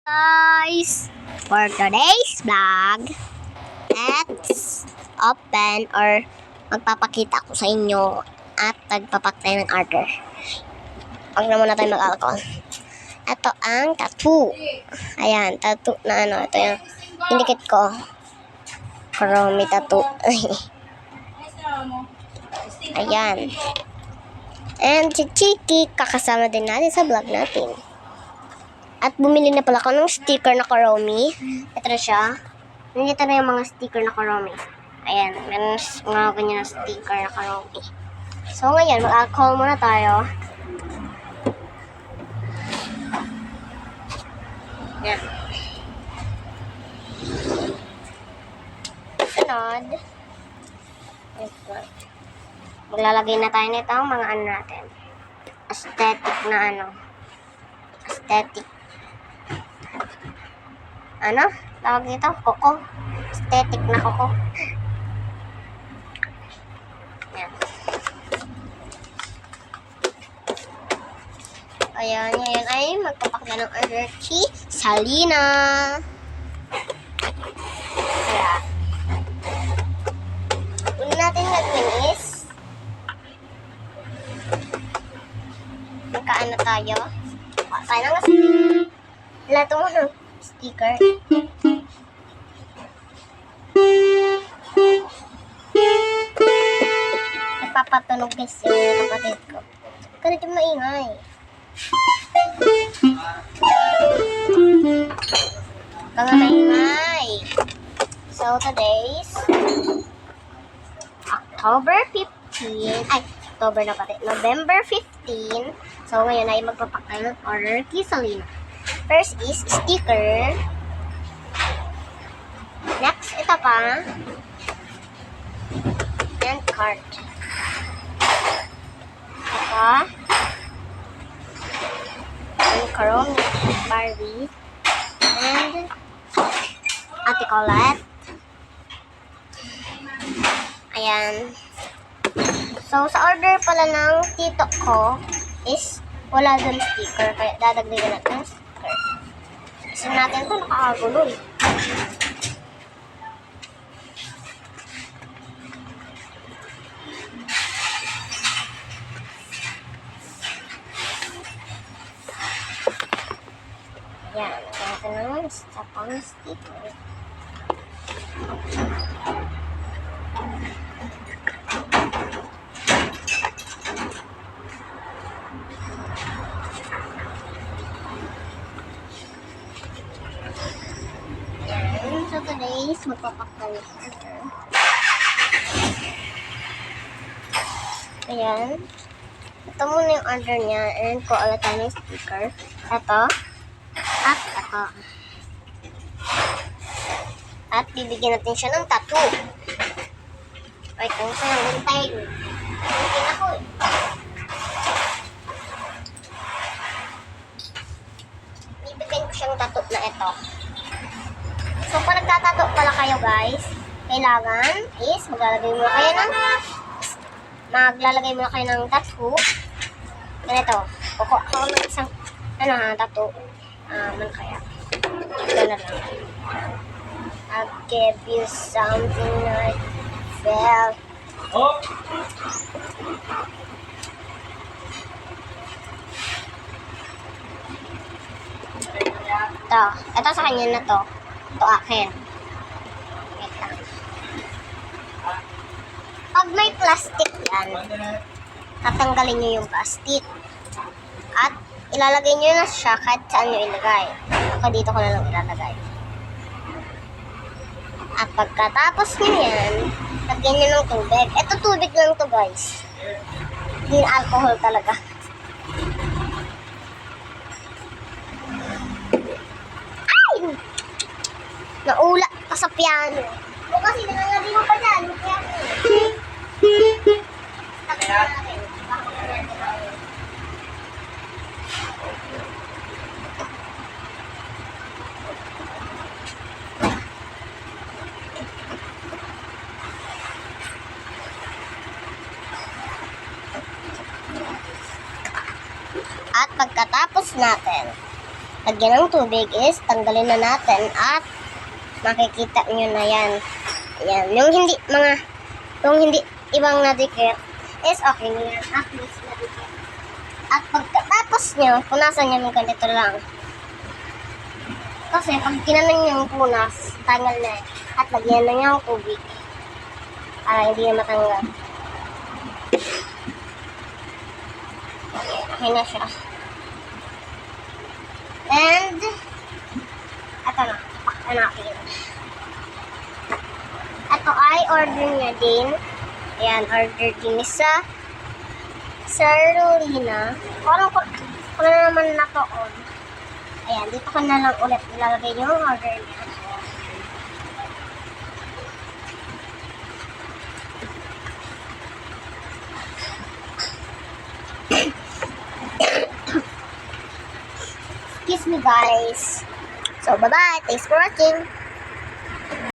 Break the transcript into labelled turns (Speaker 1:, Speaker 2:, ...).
Speaker 1: Guys, for today's vlog, let's open or magpapakita ko sa inyo at magpapak tayo ng order. Huwag na muna tayo mag-alcohol. Ito ang tattoo. Ayan, tattoo na ano. Ito yung inikit ko. Chrome tattoo. Ayan. And si Chiki, kakasama din natin sa vlog natin. At bumili na pala ako ng sticker na Kuromi. Ito na siya. Nandito na yung mga sticker na Kuromi. Ayan, meron mga ganyan na sticker na Kuromi. So ngayon, mag-alcohol muna tayo. Yan. Sunod. Maglalagay na tayo nito ang mga ano natin. Aesthetic na ano. Aesthetic. Ano? Tawag dito? Koko. Aesthetic na koko. Yan. Ayan, ngayon ay magpapakita ng order si Salina. Kaya, una natin gagawin is magkaano tayo? Tayo ng lato mo ng sticker. Nagpapatunog guys yung kapatid ko. Ganito maingay. Maingay. So today's October 15. Ay, October na pati. November 15. So ngayon ay magpapak tayo ng order kay Salina. First is sticker. Next, ito pa. And card. Ito. And Kuromi, Barbie. And Ate Colette. Ayan. So, sa order pala ng tito ko is wala dun sticker. Kaya dadagdagan natin ng sticker. Kasi natin ito nakakagulo eh. Yan. Ito naman sa pang sticker. So today is magpapakta ng order. Ayan. Ito muna yung order niya. And ko ulit tayo ng sticker. Ito. At ito. At bibigyan natin siya ng tattoo. Wait, kung saan ang hintayin. Hintayin ako eh. Bibigyan ko siyang tattoo na ito. So, pag nagtatato pala kayo guys, kailangan is maglalagay muna kayo ng tattoo. Ganito. Kukuha ako ng isang tattoo. Man kaya. Ito na lang. I'll give you something I felt. Oh! Ito sa kanya na to. Ito akin. Pag may plastic yan, tatanggalin nyo yung plastic. At ilalagay nyo na siya kahit saan nyo ilagay. Ako dito ko na lang ilalagay. At pagkatapos nyo yan, lagyan nyo ng tubig. Ito tubig lang to guys. Hindi na alcohol talaga. Naula pa sa piano. O kasi nangangabi mo pa dyan. At pagkatapos natin, lagyan ng tubig is tanggalin na natin at makikita nyo na yan. Ayan. Yung hindi ibang nadikit is okay na yan. At least nadikit. At pagkatapos nyo, punasan nyo yung ganito lang. Kasi pag kinanan nyo yung punas, tanggal na yan. At lagyan na nyo ang tubig. Para hindi na matanggal. Okay na siya. And, ito na. Pakta natin. Ito ay order niya din. Ayan, order din sa Sarolina. Parang ko na naman na to on. Ayan, dito ko na lang ulit ilalagay yung order niya. Excuse me guys. So, bye-bye. Thanks for watching.